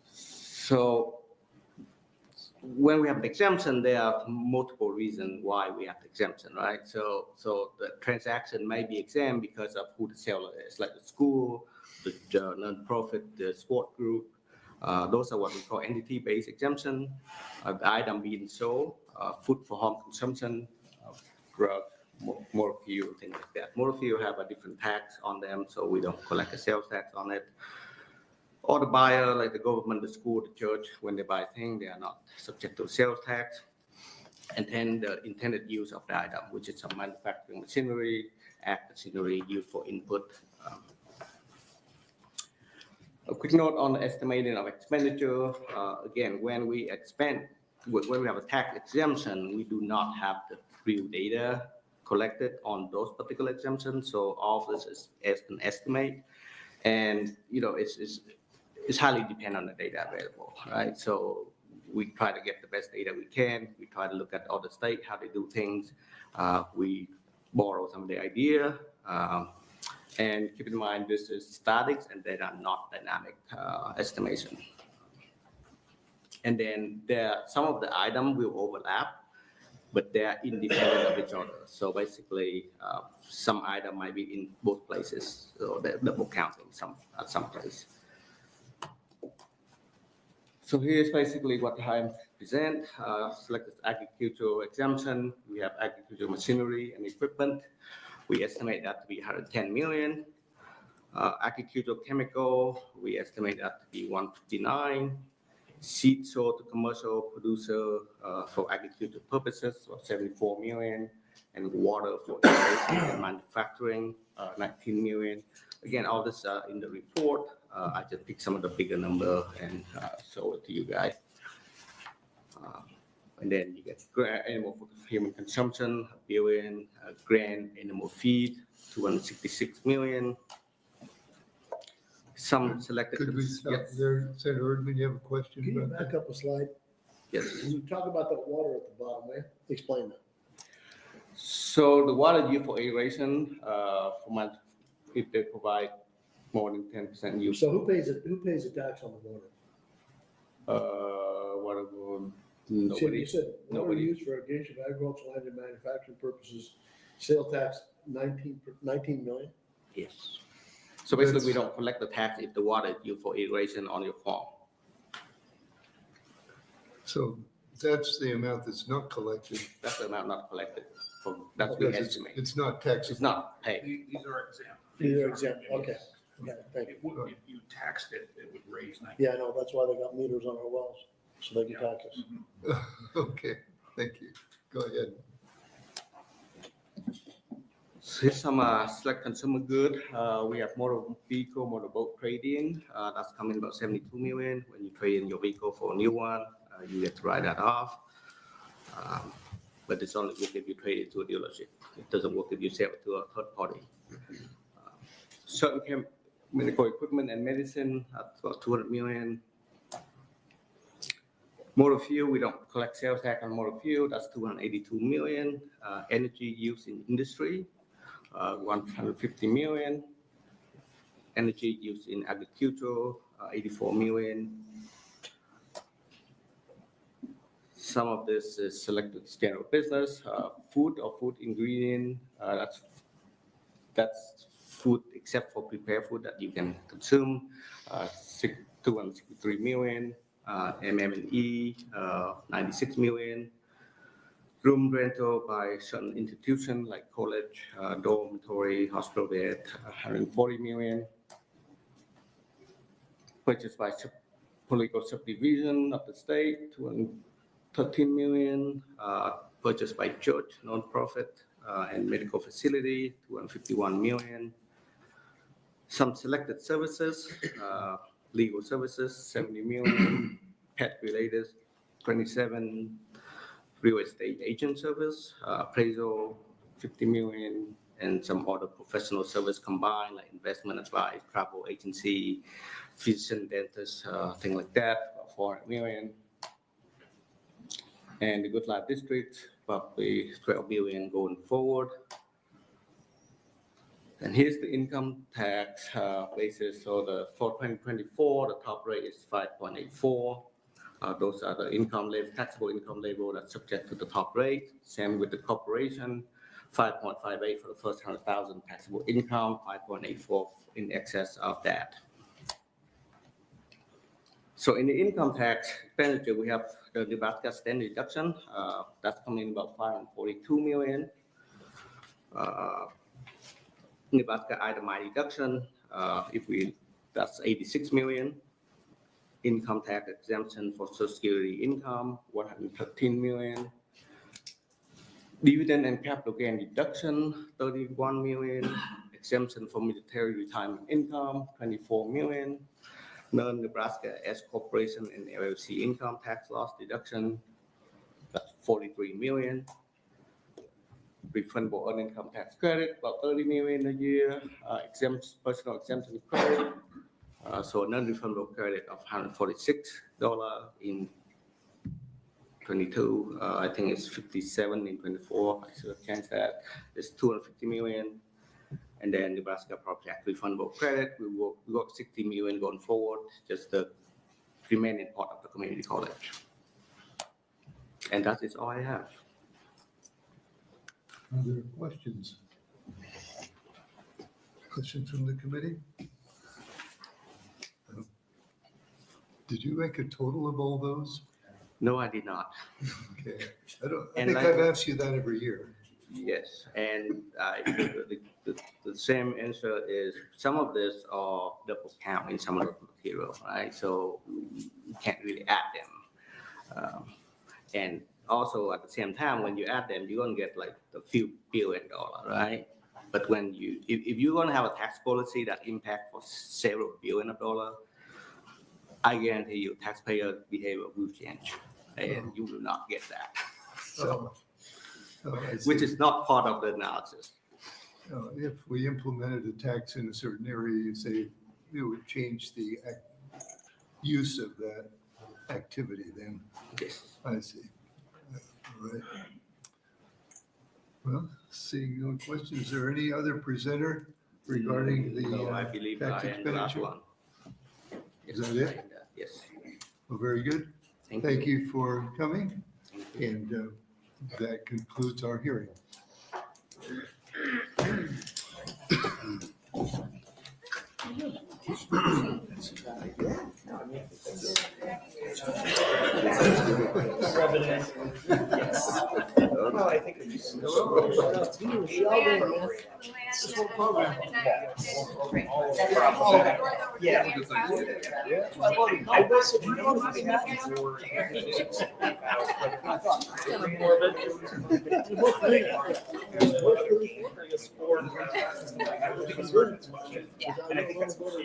So when we have an exemption, there are multiple reasons why we have the exemption, right? So the transaction may be exempt because of who the seller is, like the school, the nonprofit, the sport group. Those are what we call entity-based exemption. The item being sold, food for home consumption, drug, motor fuel, things like that. Motor fuel have a different tax on them, so we don't collect a sales tax on it. Or the buyer, like the government, the school, the church, when they buy things, they are not subject to sales tax. And then the intended use of the item, which is some manufacturing machinery, ag machinery used for input. A quick note on the estimating of expenditure. Again, when we have a tax exemption, we do not have the real data collected on those particular exemptions. So all of this is an estimate. And, you know, it's highly dependent on the data available, right? So we try to get the best data we can. We try to look at other state, how they do things. We borrow some of the idea. And keep in mind, this is statics and they are not dynamic estimation. And then some of the items will overlap, but they are independent of each other. So basically, some item might be in both places, so they're double counting at some place. So here's basically what I present. Selected agricultural exemption. We have agricultural machinery and equipment. We estimate that to be 110 million. Agricultural chemical, we estimate that to be 159. Seed sold to commercial producer for agricultural purposes, 74 million. And water for irrigation and manufacturing, 19 million. Again, all this in the report. I just picked some of the bigger number and show it to you guys. And then you get animal for human consumption, $1 billion, grain, animal feed, 266 million. Some selected. Could we stop Yes. there? Senator Erdman, you have a question Can you about back that? up a slide? Yes. When you talk about that water at the bottom there, explain that. So the water used for irrigation, if they provide more than 10% use. So who pays it? Who pays the tax on the water? Water will, You nobody. said water nobody. used for irrigation, agricultural, and manufacturing purposes, sale tax 19 million? Yes. So basically, we don't collect the tax if the water is used for irrigation on your farm. So that's the amount that's not collected. That's the amount not collected. That's we Because estimate. it's not taxable. It's not paid. These are exempt. These are exempt, okay. Yeah, thank you. It would, if you taxed it, it would raise 19. Yeah, I know, that's why they got meters on our wells, so they can tax us. Okay, thank you. Go ahead. So here's some select consumer good. We have motor vehicle, motorboat trading. That's coming about 72 million. When you trade in your vehicle for a new one, you get to write that off. But it's only work if you trade it to a dealership. It doesn't work if you sell it to a third party. Certain medical equipment and medicine, that's about 200 million. Motor fuel, we don't collect sales tax on motor fuel. That's 282 million. Energy use in industry, 150 million. Energy use in agriculture, 84 million. Some of this is selected general business, food or food ingredient. That's food except for prepared food that you can consume. 263 million. MM&E, 96 million. Room rental by certain institution like college, dormitory, hospital bed, 140 million. Purchase by political subdivision of the state, 213 million. Purchase by church, non-profit, and medical facility, 251 million. Some selected services, legal services, 70 million. Pet related, 27. Real estate agent service, appraisal, 50 million, and some other professional service combined like investment advice, travel agency, physician, dentist, things like that, about 400 million. And the Good Life District, probably 12 billion going forward. And here's the income tax basis. So for 2024, the top rate is 5.84. Those are the income level, taxable income level that's subject to the top rate. Same with the corporation, 5.58 for the first 100,000 taxable income, 5.84 in excess of that. So in the income tax expenditure, we have the Nebraska standard deduction. That's coming about 542 million. Nebraska itemized deduction, that's 86 million. Income tax exemption for Social Security income, 113 million. Dividend and capital gain deduction, 31 million. Exemption for military retirement income, 24 million. Non-Nebraska S corporation and LLC income tax loss deduction, that's 43 million. Refundable earned income tax credit, about 30 million a year. Personal exemption credit, So non-refundable credit of $146 in 22. I think it's 57 in 24. I should have changed that. It's 250 million. And then Nebraska Property Act refundable credit, we work 60 million going forward, just the remaining part of the community college. And that is all I have. Are there questions? Questions from the committee? Did you make a total of all those? No, I did not. Okay. I And think like- I've asked you that every year. Yes, and the same answer is some of this are double count in some of the material, right? So you can't really add them. And also at the same time, when you add them, you're gonna get like a few $1 billion, right? But when if you're gonna have a tax policy that impact for several $billion, I guarantee you taxpayer behavior will change and you will not get that. So. I see. Which is not part of the analysis. If we implemented a tax in a certain area, you say it would change the use of that activity then. Yes. I see. All right. Well, seeing no questions, is there any other presenter regarding So I the believe tax I am the last expenditure? one. Is that it? Yes. Well, very good. Thank you for coming, and that concludes our hearing. Well, I think it's. Yeah. I will say, you know, I mean, and I think that's what